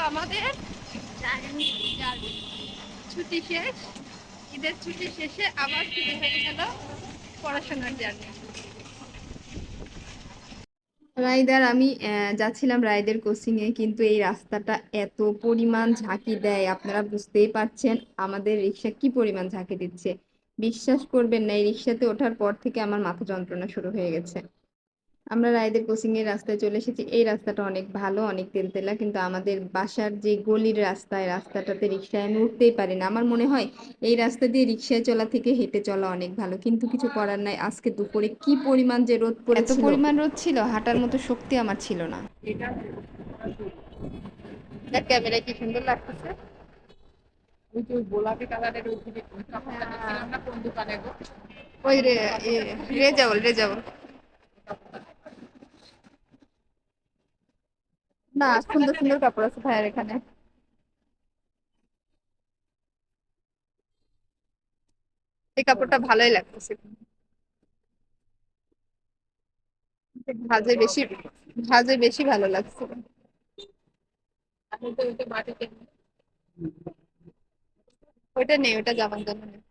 আমাদের ছুটি শেষ, ঈদের ছুটি শেষে আবার শুরু হয়ে গেল পড়াশোনার জার্নি। রাইদার আমি যাচ্ছিলাম রাইদের কোচিং এ, কিন্তু এই রাস্তাটা এত পরিমাণ ঝাঁকি দেয়, আপনারা বুঝতেই পারছেন আমাদের রিক্সা কি পরিমাণ ঝাঁকি দিচ্ছে। বিশ্বাস করবেন না, এই রিক্সাতে ওঠার পর থেকে আমার মাথা যন্ত্রণা শুরু হয়ে গেছে। আমরা রায়দের কোচিং এর রাস্তায় চলে এসেছি। এই রাস্তাটা অনেক ভালো, অনেক তেলতেলা, কিন্তু আমাদের বাসার যে গলির রাস্তায়, রাস্তাটাতে রিক্সায় আমি উঠতেই পারি না। আমার মনে হয় এই রাস্তা দিয়ে রিক্সায় চলা থেকে হেঁটে চলা অনেক ভালো, কিন্তু কিছু করার নাই। আজকে দুপুরে কি পরিমাণ যে রোদ পড়েছিল, এত পরিমাণ রোদ ছিল, হাঁটার মতো শক্তি আমার ছিল না। দেখ ক্যামেরায় কি সুন্দর লাগতেছে। ওই যে গোলাপি কালারের ওই কাপড়টা দেখছিলাম না, কোন দোকানে গো? ওই রেজাউল রেজাউল না, সুন্দর সুন্দর কাপড় আছে ভাইয়ের এখানে। এই কাপড়টা ভালোই লাগতেছে, ভাজে বেশি, ভাজে বেশি ভালো লাগছে। আমি তো ওই যে মাটিতে ওইটা নেই, ওটা জামার জন্য নেই।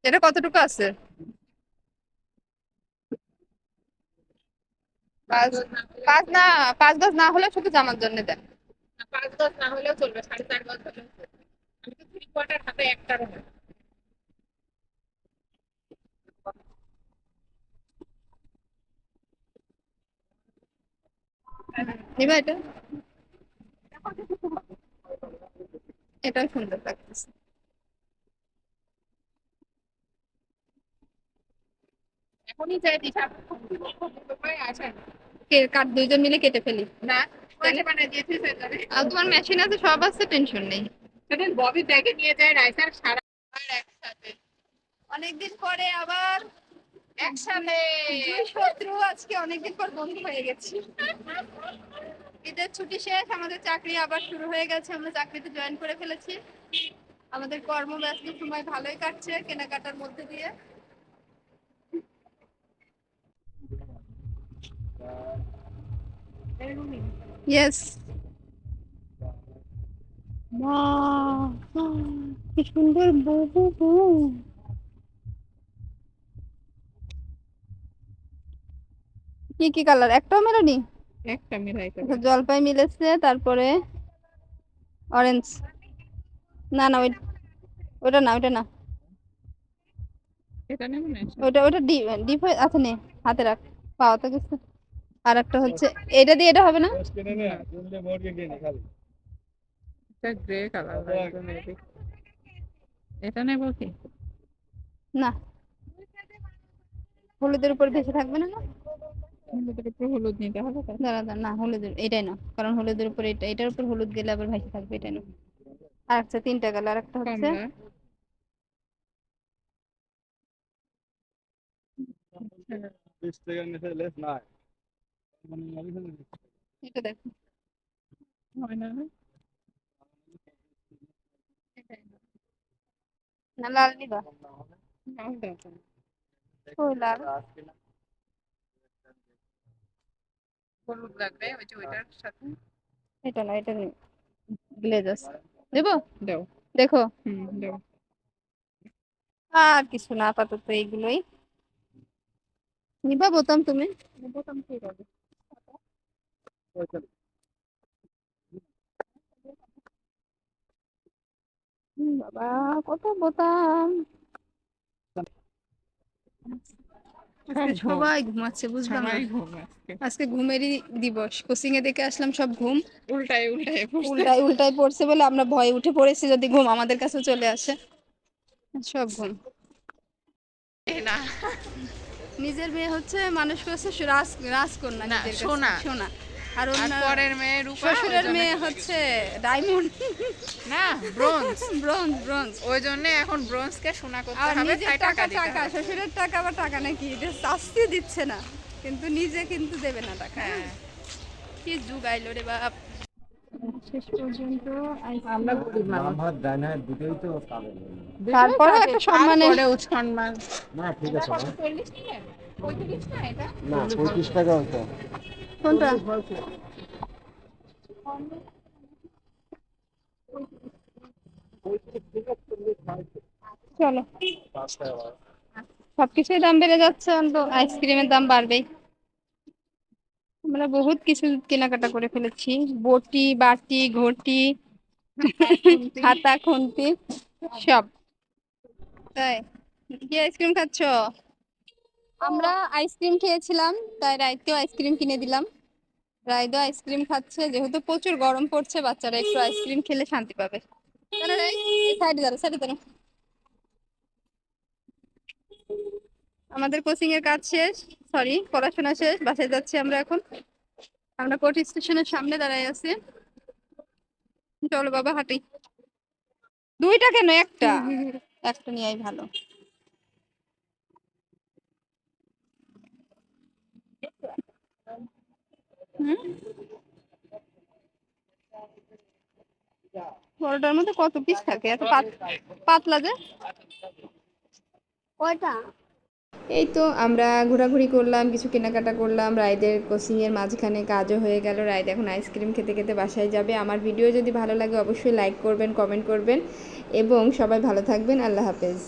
এটা কতটুকু আছে? পাঁচ, পাঁচ না, 5 গজ না হলে শুধু জামার জন্য দেন। 5 গজ না হলেও চলবে, 4.5 গজ হলেও চলবে। আমি তো 3/4 হাতে একটারও না। নিবা এটা? এটাও সুন্দর লাগতেছে। এখনই যাই দিশা আসেন। কাট দুইজন মিলে কেটে ফেলি। না, তাহলে মানে দিয়েছি সেটারে। আর তোমার মেশিন আছে, সব আছে, টেনশন নেই। সেদিন ববি ব্যাগে নিয়ে যায় রাইসার সারা আর একসাথে অনেকদিন পরে আবার একসাথে। দুই শত্রু আজকে অনেকদিন পর বন্ধু হয়ে গেছি। ঈদের ছুটি শেষ, আমাদের চাকরি আবার শুরু হয়ে গেছে, আমরা চাকরিতে জয়েন করে ফেলেছি। আমাদের কর্মব্যস্ত সময় ভালোই কাটছে কেনাকাটার মধ্যে দিয়ে। ইয়েস। মা, কি সুন্দর বহু গো। কি কি কালার? একটাও মেলেনি? একটা মিলাই আচ্ছা, করে জলপাই মিলেছে, তারপরে অরেঞ্জ। না না, ওইটা না, ওইটা না, এটা নেব না। ওইটা ওইটা ডিপ ডিপ আচ্ছা নে, হাতে রাখ, পাওয়া তো গেছে। আর একটা হচ্ছে এটা দিয়ে, এটা হবে না? এটা গ্রে কালার লাগবে মেবি। এটা নেব কি? না, হলুদের উপর ভেসে থাকবে না? না, হলুদের উপর হলুদ নিতে হবে তাই। দাঁড়া দাঁড়া, না হলুদের এটাই না, কারণ হলুদের উপর এটা, এটার উপর হলুদ গেলে আবার ভেসে থাকবে, এটাই না। আর একটা 3টা কালার, একটা হচ্ছে কমলা। এটা দেখো। হয় না না? এটাই না। না, লাল নিবা? নাও দেখো। ওই লাল। হলুদ লাগবে ওই যে ওইটার সাথে। এটা না, এটা নেই, গ্লেজ আছে। দেবো? দাও। দেখো। দাও। আর কিছু না, আপাতত এইগুলোই নিবা। বোতাম তুমি? বোতাম কি হবে? বাবা, কত বোতাম। আজকে সবাই ঘুমাচ্ছে, বুঝলাম না। সবাই ঘুম আজকে। আজকে ঘুমেরই দিবস। কোচিং এ দেখে আসলাম সব ঘুম, উল্টায় উল্টায় পড়ছে। উল্টায় উল্টায় পড়ছে বলে আমরা ভয়ে উঠে পড়েছি, যদি ঘুম আমাদের কাছে চলে আসে। সব ঘুম। না নিজের মেয়ে হচ্ছে মানুষ করছে রাজকন্যা, না, নিজের কাছে সোনা। সোনা। আর আর অন্য পরের মেয়ে রূপা, ওই শ্বশুরের জন্য মেয়ে হচ্ছে ডায়মন্ড, না ব্রোঞ্জ। Bronze bronze. ওই জন্য এখন ব্রোঞ্জকে সোনা করতে আর হবে, নিজের তাই টাকা টাকা দিতে টাকা, হবে। শ্বশুরের টাকা বা টাকা নাকি, এটা শাস্তি দিচ্ছে না, কিন্তু নিজে কিন্তু দেবে না টাকা। হ্যাঁ। কি যুগ আইলো রে বাপ। শেষ পর্যন্ত আমরা গরিব মানুষ। তারপরে একটা সম্মানের। তারপরেও সম্মান। না ঠিক এটা আছে কত, না 40 টাকা? 35 না এটা? না 35 টাকা হতো কোনটা? চলো, সবকিছুই দাম বেড়ে যাচ্ছে, তো আইসক্রিমের দাম বাড়বেই। আমরা বহুত কিছু কেনাকাটা করে ফেলেছি, বটি বাটি ঘটি খাতা খুন্তি সব। তাই কি আইসক্রিম খাচ্ছো? আমরা আইসক্রিম খেয়েছিলাম, তাই রাইতেও আইসক্রিম কিনে দিলাম। রাইদও আইসক্রিম খাচ্ছে, যেহেতু প্রচুর গরম পড়ছে, বাচ্চারা একটু আইসক্রিম খেলে শান্তি পাবে। দাঁড়া রাই, সাইডে দাঁড়া, সাইডে দাঁড়া। আমাদের কোচিং এর কাজ শেষ, সরি পড়াশোনা শেষ, বাসায় যাচ্ছি আমরা এখন। আমরা কোর্ট স্টেশনের সামনে দাঁড়াই আছি। চলো বাবা হাঁটি। দুইটা কেন, একটা একটা নিয়েই ভালো। হুম, বড়টার মধ্যে কত পিস থাকে, এত পাতলা যে। কয়টা? এই তো আমরা ঘোরাঘুরি করলাম, কিছু কেনাকাটা করলাম, রাইদের কোচিং এর মাঝখানে কাজও হয়ে গেল। রাইদ এখন আইসক্রিম খেতে খেতে বাসায় যাবে। আমার ভিডিও যদি ভালো লাগে অবশ্যই লাইক করবেন, কমেন্ট করবেন, এবং সবাই ভালো থাকবেন। আল্লাহ হাফেজ।